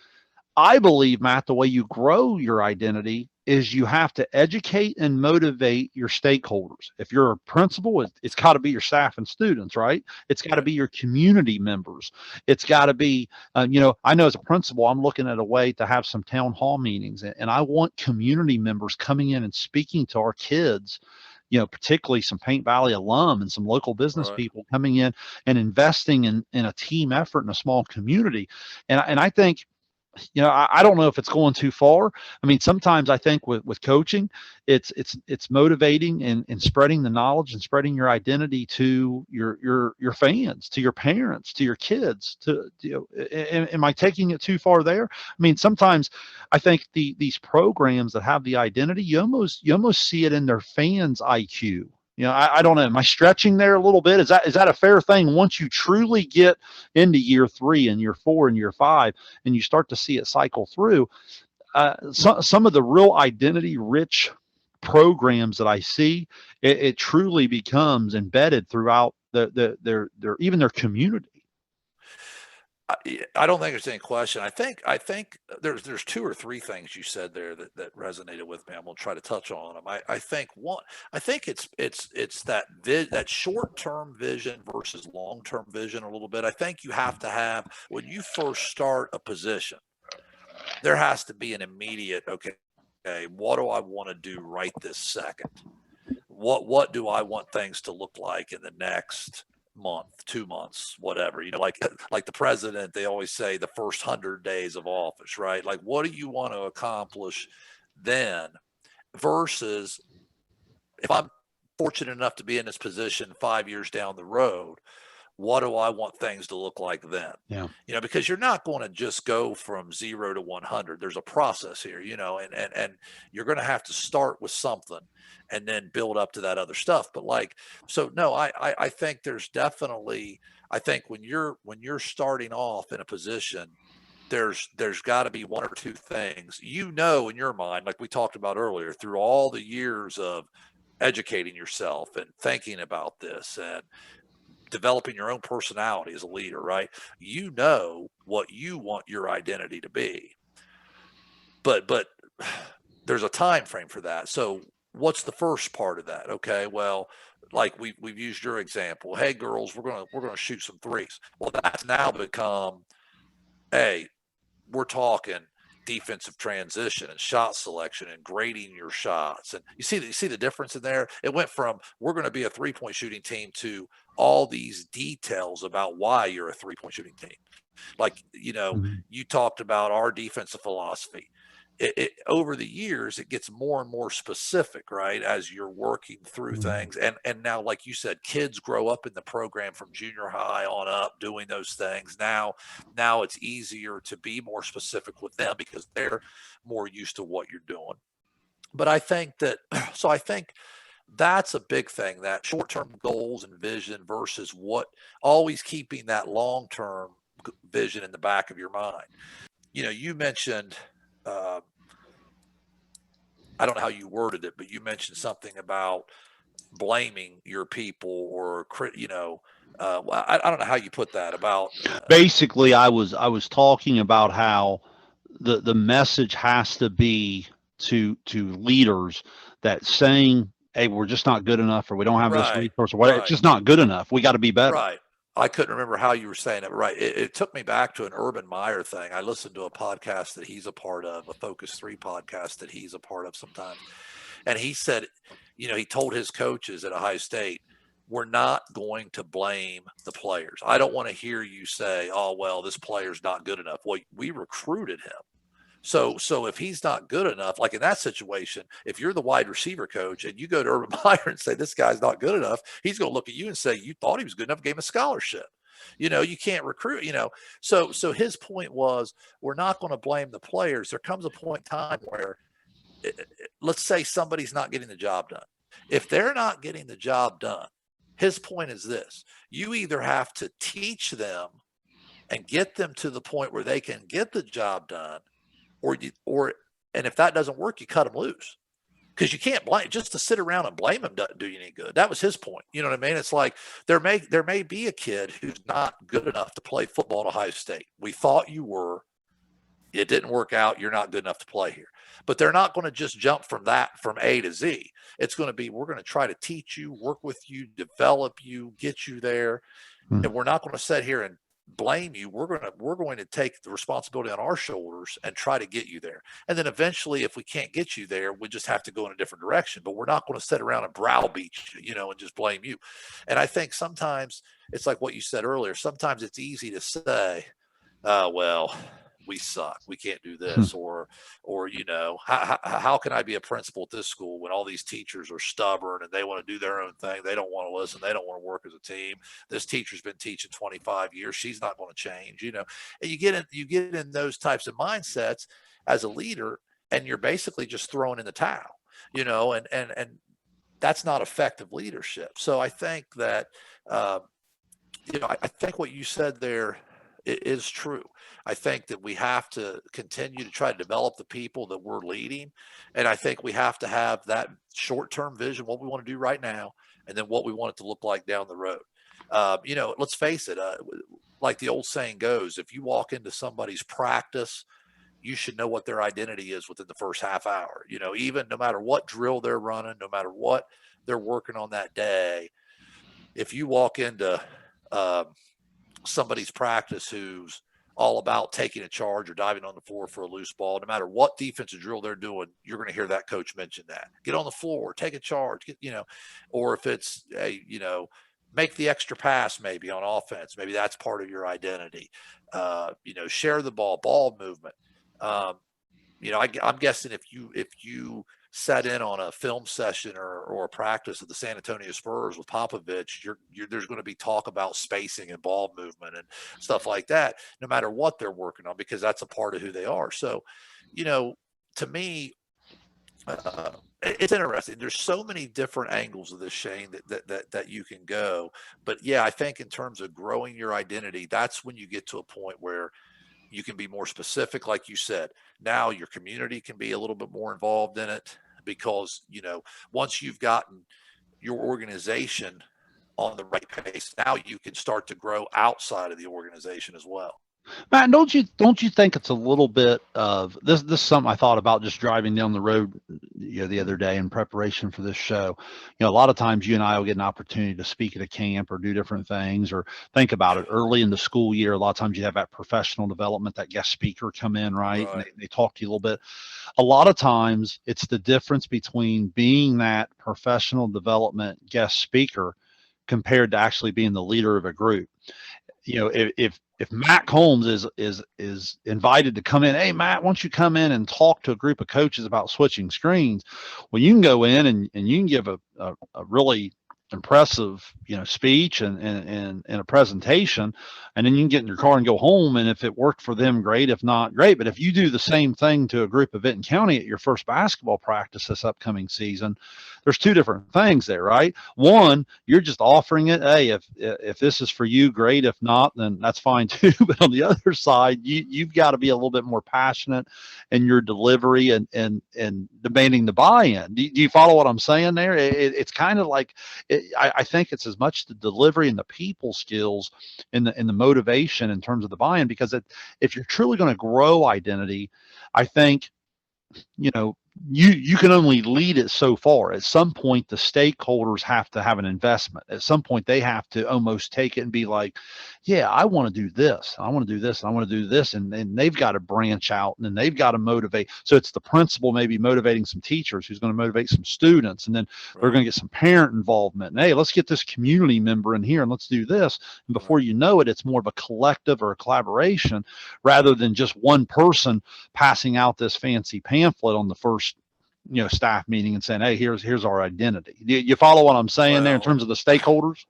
I believe, Matt, the way you grow your identity is you have to educate and motivate your stakeholders. If you're a principal, it's got to be your staff and students, right? It's got to Right. be your community members. It's got to be, I know as a principal, I'm looking at a way to have some town hall meetings, and I want community members coming in and speaking to our kids, particularly some Paint Valley alum and some local business Right. people coming in and investing in a team effort in a small community. And I think, I don't know if it's going too far. I mean, sometimes I think with coaching, it's motivating and spreading the knowledge and spreading your identity to your fans, to your parents, to your kids. Am I taking it too far there? I mean, sometimes I think these programs that have the identity, you almost see it in their fans' IQ. I don't know. Am I stretching there a little bit? Is that a fair thing? Once you truly get into year 3 and year 4 and year 5, and you start to see it cycle through, some of the real identity rich programs that I see, it truly becomes embedded throughout their even their community. I don't think there's any question. I think there's two or three things you said there that resonated with me. I'm gonna try to touch on them. I think one. I think it's that short term vision versus long term vision a little bit. I think you have to have, when you first start a position, there has to be an immediate, okay, what do I want to do right this second? What do I want things to look like in the next month, 2 months, whatever? Like the president, they always say the first 100 days of office, right? Like, what do you want to accomplish then? Versus, if I'm fortunate enough to be in this position 5 years down the road, what do I want things to look like then? Yeah. Because you're not going to just go from 0 to 100. There's a process here, and you're going to have to start with something and then build up to that other stuff. But so no, I think there's definitely, I think when you're starting off in a position, there's got to be one or two things, in your mind, like we talked about earlier, through all the years of educating yourself and thinking about this and developing your own personality as a leader, right? You know what you want your identity to be. But there's a time frame for that. So what's the first part of that? Okay, well, like we've used your example. Hey girls, we're gonna shoot some threes. Well, that's now become, hey, we're talking defensive transition and shot selection and grading your shots. And you see the difference in there? It went from, we're going to be a 3-point shooting team, to all these details about why you're a 3-point shooting team. Like, Mhm. you talked about our defensive philosophy. Over the years, it gets more and more specific, right? As you're working through Mhm. things. And now, like you said, kids grow up in the program from junior high on up doing those things. Now it's easier to be more specific with them because they're more used to what you're doing. But I think that, so I think that's a big thing, that short-term goals and vision versus always keeping that long-term vision in the back of your mind. You mentioned, uh, I don't know how you worded it, but you mentioned something about blaming your people or I don't know how you put that about Basically, I was talking about how the message has to be to leaders that saying, "Hey, we're just not good enough," or "We don't have this right, resource," or whatever. It's right, just not good enough. We got to be better. right. I couldn't remember how you were saying it. Right. It took me back to an Urban Meyer thing. I listened to a podcast that he's a part of, a Focus 3 podcast that he's a part of sometimes. And he said, he told his coaches at Ohio State, we're not going to blame the players. I don't want to hear you say, oh, well, this player's not good enough. Well, we recruited him. So if he's not good enough, like in that situation, if you're the wide receiver coach and you go to Urban Meyer and say this guy's not good enough, he's going to look at you and say you thought he was good enough, gave him a scholarship. You can't recruit. So his point was we're not going to blame the players. There comes a point in time where let's say somebody's not getting the job done. If they're not getting the job done, his point is this: you either have to teach them and get them to the point where they can get the job done, and if that doesn't work, you cut them loose because you can't blame just to sit around and blame them doesn't do you any good. That was his point. You know what I mean? It's like there may be a kid who's not good enough to play football at Ohio State. We thought you were. It didn't work out. You're not good enough to play here. But they're not going to just jump from A to Z. It's going to be we're going to try to teach you, work with you, develop you, get you there, and we're not going to sit here and blame you. We're going to take the responsibility on our shoulders and try to get you there. And then eventually, if we can't get you there, we just have to go in a different direction. But we're not going to sit around and browbeat you, and just blame you. And I think sometimes it's like what you said earlier. Sometimes it's easy to say, well, we suck. We can't do this, or how can I be a principal at this school when all these teachers are stubborn and they want to do their own thing? They don't want to listen. They don't want to work as a team. This teacher's been teaching 25 years. She's not going to change, And you get in those types of mindsets as a leader, and you're basically just throwing in the towel, and that's not effective leadership. So I think that, I think what you said there is true. I think that we have to continue to try to develop the people that we're leading. And I think we have to have that short-term vision, what we want to do right now, and then what we want it to look like down the road. Let's face it, like the old saying goes, if you walk into somebody's practice, you should know what their identity is within the first half hour. Even no matter what drill they're running, no matter what they're working on that day, if you walk into somebody's practice who's all about taking a charge or diving on the floor for a loose ball, no matter what defensive drill they're doing, you're going to hear that coach mention that. Get on the floor, take a charge, or if it's make the extra pass maybe on offense, maybe that's part of your identity. Share the ball movement. I'm guessing if you sat in on a film session or a practice of the San Antonio Spurs with Popovich, there's going to be talk about spacing and ball movement and stuff like that, no matter what they're working on, because that's a part of who they are. So, to me, it's interesting. There's so many different angles of this, Shayne, that you can go. But yeah, I think in terms of growing your identity, that's when you get to a point where you can be more specific, like you said. Now your community can be a little bit more involved in it because, once you've gotten your organization on the right pace, now you can start to grow outside of the organization as well. Matt, don't you think it's a little bit of this? This is something I thought about just driving down the road, the other day in preparation for this show. A lot of times you and I will get an opportunity to speak at a camp or do different things, or think about it early in the school year. A lot of times you have that professional development, that guest speaker come in, right? And they talk to you a little bit. A lot of times it's the difference between being that professional development guest speaker compared to actually being the leader of a group. If Matt Combs is invited to come in, hey Matt, why don't you come in and talk to a group of coaches about switching screens? Well, you can go in and you can give a really impressive speech and a presentation, and then you can get in your car and go home. And if it worked for them, great. If not, great. But if you do the same thing to a group of Benton County at your first basketball practice this upcoming season, there's two different things there, right? One, you're just offering it. Hey, if this is for you, great. If not, then that's fine too. But on the other side, you've got to be a little bit more passionate in your delivery and demanding the buy-in. Do you follow what I'm saying there? It's kind of like I think it's as much the delivery and the people skills and the motivation in terms of the buy-in, because if you're truly going to grow identity, I think, you know, you can only lead it so far. At some point, the stakeholders have to have an investment. At some point, they have to almost take it and be like, yeah, I want to do this. I want to do this. I want to do this. And they've got to branch out, and then they've got to motivate. So it's the principal maybe motivating some teachers, who's going to motivate some students, and then they're going to get some parent involvement. And hey, let's get this community member in here and let's do this. And before you know it, it's more of a collective or a collaboration rather than just one person passing out this fancy pamphlet on the first, you know, staff meeting and saying, hey, here's our identity. You follow what I'm saying there in terms of the stakeholders?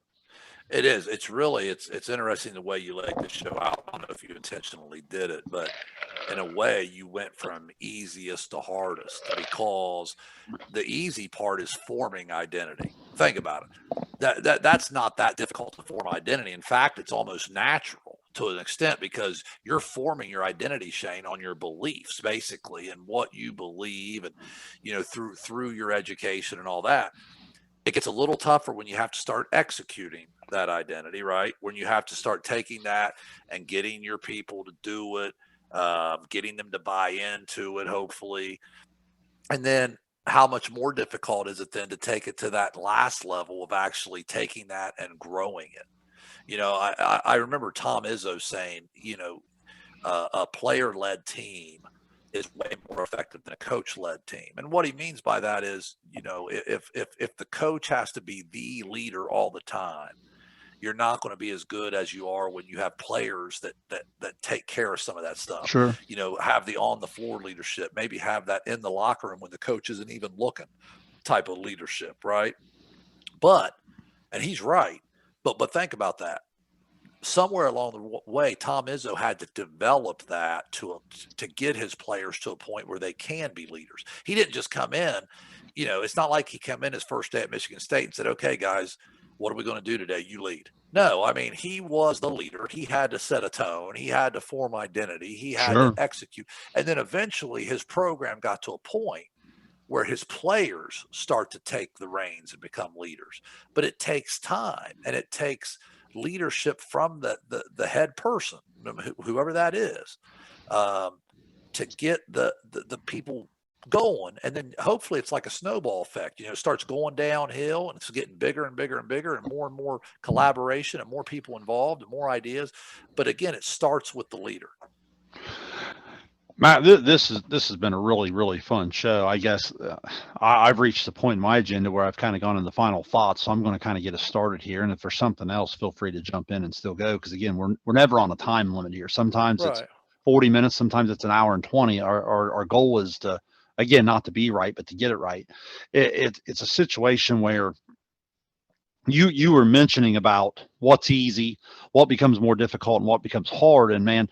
It is. It's really, it's interesting the way you laid the show out. I don't know if you intentionally did it, but in a way you went from easiest to hardest, because the easy part is forming identity. Think about it. That's not that difficult to form identity. In fact, it's almost natural to an extent, because you're forming your identity, Shayne, on your beliefs, basically, and what you believe, and, you know, through your education and all that. It gets a little tougher when you have to start executing that identity, right? When you have to start taking that and getting your people to do it, getting them to buy into it, hopefully. And then how much more difficult is it then to take it to that last level of actually taking that and growing it? You know, I remember Tom Izzo saying, you know, a player-led team is way more effective than a coach-led team. And what he means by that is, you know, if the coach has to be the leader all the time, you're not going to be as good as you are when you have players that take care of some of that stuff. Sure. You know, have the on the floor leadership, maybe have that in the locker room when the coach isn't even looking type of leadership, right? But, and he's right, but think about that. Somewhere along the way, Tom Izzo had to develop that to get his players to a point where they can be leaders. He didn't just come in, you know, it's not like he came in his first day at Michigan State and said, okay, guys, what are we going to do today? You lead. No, I mean, he was the leader. He had to set a tone. He had to form identity. He had to execute. And then eventually his program got to a point where his players start to take the reins and become leaders. But it takes time, and it takes leadership from the head person, whoever that is, to get the people going. And then hopefully it's like a snowball effect. You know, it starts going downhill, and it's getting bigger and bigger and bigger, and more collaboration, and more people involved, and more ideas. But again, it starts with the leader. Matt, this has been a really, really fun show. I guess I've reached the point in my agenda where I've kind of gone in the final thoughts, so I'm going to kind of get us started here. And if there's something else, feel free to jump in and still go, because again, we're never on a time limit here. Sometimes it's 40 minutes, sometimes it's an hour and 20. Our goal is to, again, not to be right, but to get it right. It's a situation where you were mentioning about what's easy, what becomes more difficult, and what becomes hard. And man,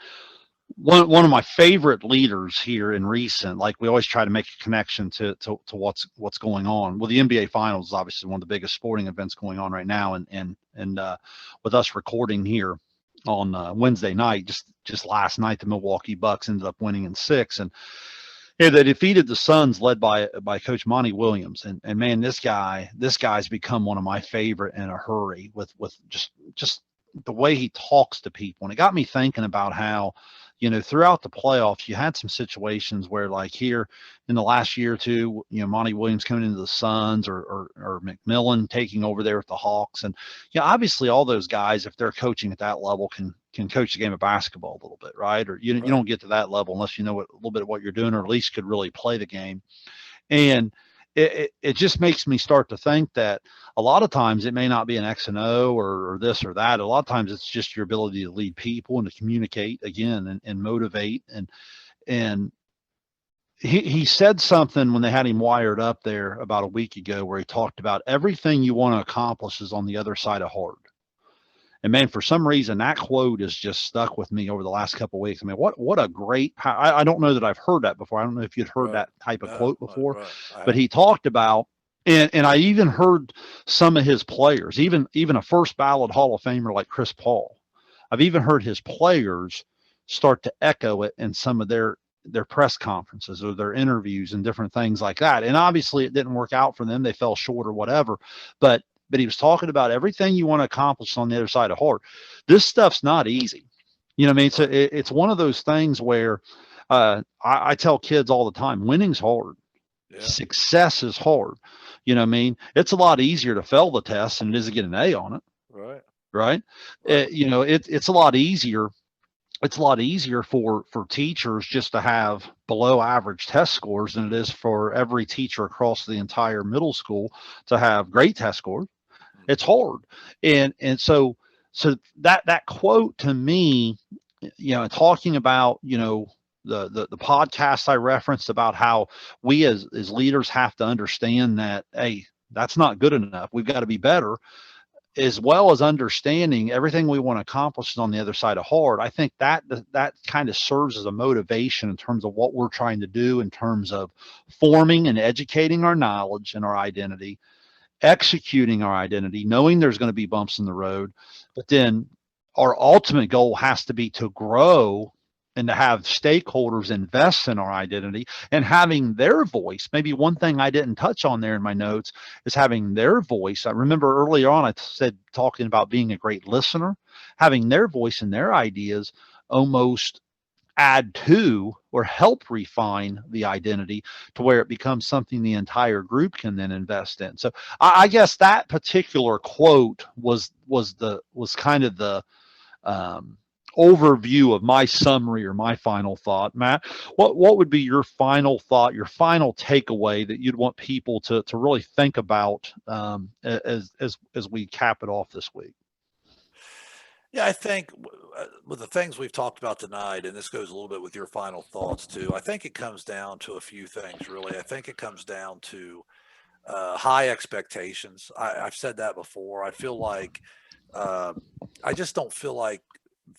one of my favorite leaders here in recent, like we always try to make a connection to what's going on. Well, the NBA Finals is obviously one of the biggest sporting events going on right now, and with us recording here on Wednesday night, just last night, the Milwaukee Bucks ended up winning in 6, and yeah, they defeated the Suns, led by Coach Monty Williams, and man, this guy's become one of my favorite in a hurry with just the way he talks to people, and it got me thinking about how, you know, throughout the playoffs, you had some situations where, like here in the last year or two, you know, Monty Williams coming into the Suns, or McMillan taking over there with the Hawks. And, you know, obviously all those guys, if they're coaching at that level, can coach the game of basketball a little bit, right? Or you don't get to that level unless you know a little bit of what you're doing, or at least could really play the game. And it just makes me start to think that a lot of times it may not be an X and O or this or that. A lot of times it's just your ability to lead people and to communicate again and motivate. And he said something when they had him wired up there about a week ago, where he talked about everything you want to accomplish is on the other side of hard. And man, for some reason, that quote has just stuck with me over the last couple of weeks. I mean, what a great, I don't know that I've heard that before. I don't know if you'd heard that type of quote before, but he talked about And I even heard some of his players, even a first ballot Hall of Famer like Chris Paul. I've even heard his players start to echo it in some of their press conferences or their interviews and different things like that. And obviously it didn't work out for them. They fell short or whatever. But he was talking about everything you want to accomplish on the other side of hard. This stuff's not easy. You know what I mean? So Right. it's one of those things where I tell kids all the time, winning's hard. Yeah. Success is hard. You know what I mean? It's a lot easier to fail the test than it is to get an A on it, Right. right? Right. It's a lot easier. It's a lot easier for teachers just to have below average test scores than it is for every teacher across the entire middle school to have great test scores. It's Mhm. hard. And so that quote to me, talking about, the podcast I referenced about how we as leaders have to understand that, hey, that's not good enough. We've got to be better, as well as understanding everything we want to accomplish is on the other side of hard. I think that kind of serves as a motivation in terms of what we're trying to do in terms of forming and educating our knowledge and our identity, executing our identity, knowing there's going to be bumps in the road, but then our ultimate goal has to be to grow and to have stakeholders invest in our identity and having their voice. Maybe one thing I didn't touch on there in my notes is having their voice. I remember earlier on I said talking about being a great listener, having their voice and their ideas almost add to or help refine the identity to where it becomes something the entire group can then invest in. So I guess that particular quote was kind of the um, overview of my summary or my final thought. Matt, what would be your final thought, your final takeaway that you'd want people to really think about as we cap it off this week? Yeah, I think with the things we've talked about tonight, and this goes a little bit with your final thoughts too, I think it comes down to a few things, really. I think it comes down to high expectations. I've said that before. I feel like uh, I just don't feel like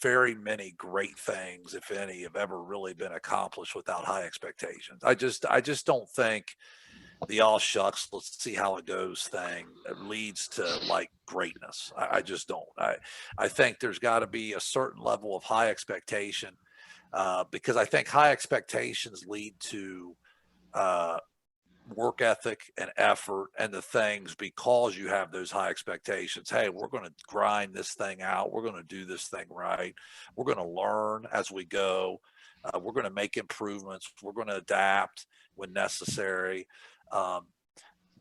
very many great things, if any, have ever really been accomplished without high expectations. I just don't think the all shucks, let's see how it goes thing leads to like greatness. I just don't. I think there's got to be a certain level of high expectation because I think high expectations lead to uh, work ethic and effort and the things because you have those high expectations. Hey, we're going to grind this thing out. We're going to do this thing right. We're going to learn as we go. We're going to make improvements. We're going to adapt when necessary. Um,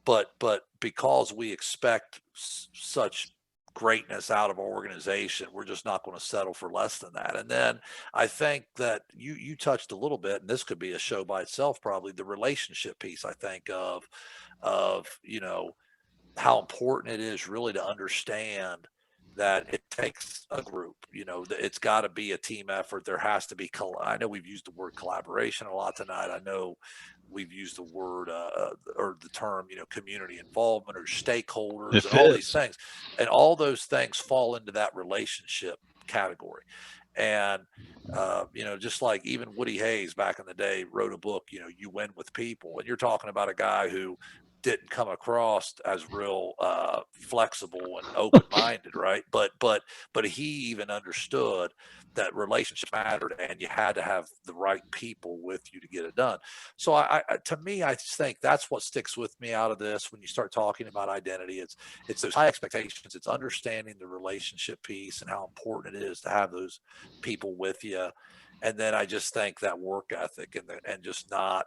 but because we expect such greatness out of our organization, we're just not going to settle for less than that. And then I think that you touched a little bit, and this could be a show by itself, probably the relationship piece. I think of how important it is really to understand that it takes a group. It's got to be a team effort. There has to be. I know we've used the word collaboration a lot tonight. I know we've used the word or the term, community involvement or It stakeholders and all these fits. things, and all those things fall into that relationship category. And just like even Woody Hayes back in the day wrote a book, You Win with People, and you're talking about a guy who didn't come across as real flexible and open-minded, right? But he even understood that relationships mattered, and you had to have the right people with you to get it done. So to me, I just think that's what sticks with me out of this. When you start talking about identity, it's those high expectations. It's understanding the relationship piece and how important it is to have those people with you. And then I just think that work ethic and just not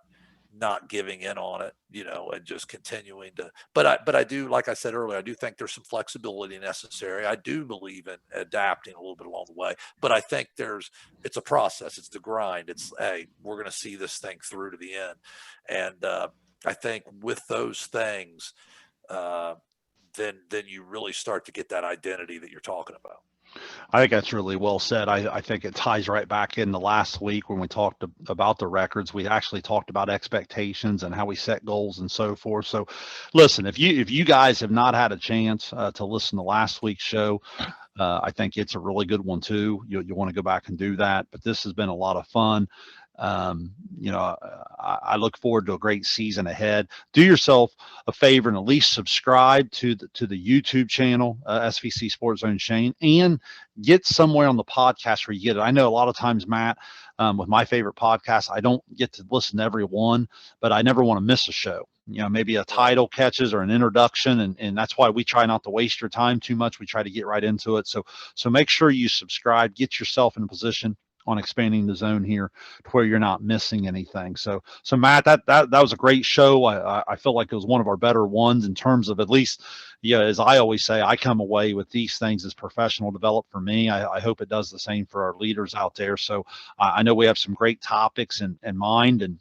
giving in on it, and just continuing to. But I do, like I said earlier, I do think there's some flexibility necessary. I do believe in adapting a little bit along the way, but I think it's a process. It's the grind. It's, hey, we're going to see this thing through to the end, and I think with those things, uh, then you really start to get that identity that you're talking about. I think that's really well said. I think it ties right back in the last week when we talked about the records. We actually talked about expectations and how we set goals and so forth. So, listen, if you guys have not had a chance to listen to last week's show, I think it's a really good one too. You want to go back and do that. But this has been a lot of fun. You know, I look forward to a great season ahead. Do yourself a favor and at least subscribe to the YouTube channel, SVC Sports Zone Shayne, and get somewhere on the podcast where you get it. I know a lot of times, Matt, with my favorite podcast, I don't get to listen to every one, but I never want to miss a show. You know, maybe a title catches or an introduction, and that's why we try not to waste your time too much. We try to get right into it. So make sure you subscribe, get yourself in a position on expanding the zone here to where you're not missing anything. So Matt, that was a great show. I feel like it was one of our better ones in terms of, at least, yeah, as I always say, I come away with these things as professional develop for me. I hope it does the same for our leaders out there. So I know we have some great topics in mind, and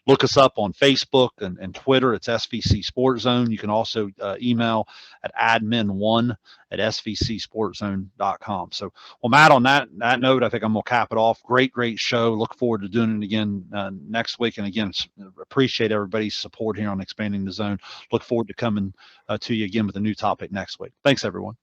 look us up on Facebook and Twitter. It's SVC Sports Zone. You can also email at admin1@svcsportszone.com. So, well, Matt, on that note, I think I'm going to cap it off. Great show. Look forward to doing it again next week. And again, appreciate everybody's support here on Expanding the Zone. Look forward to coming to you again with a new topic next week. Thanks, everyone.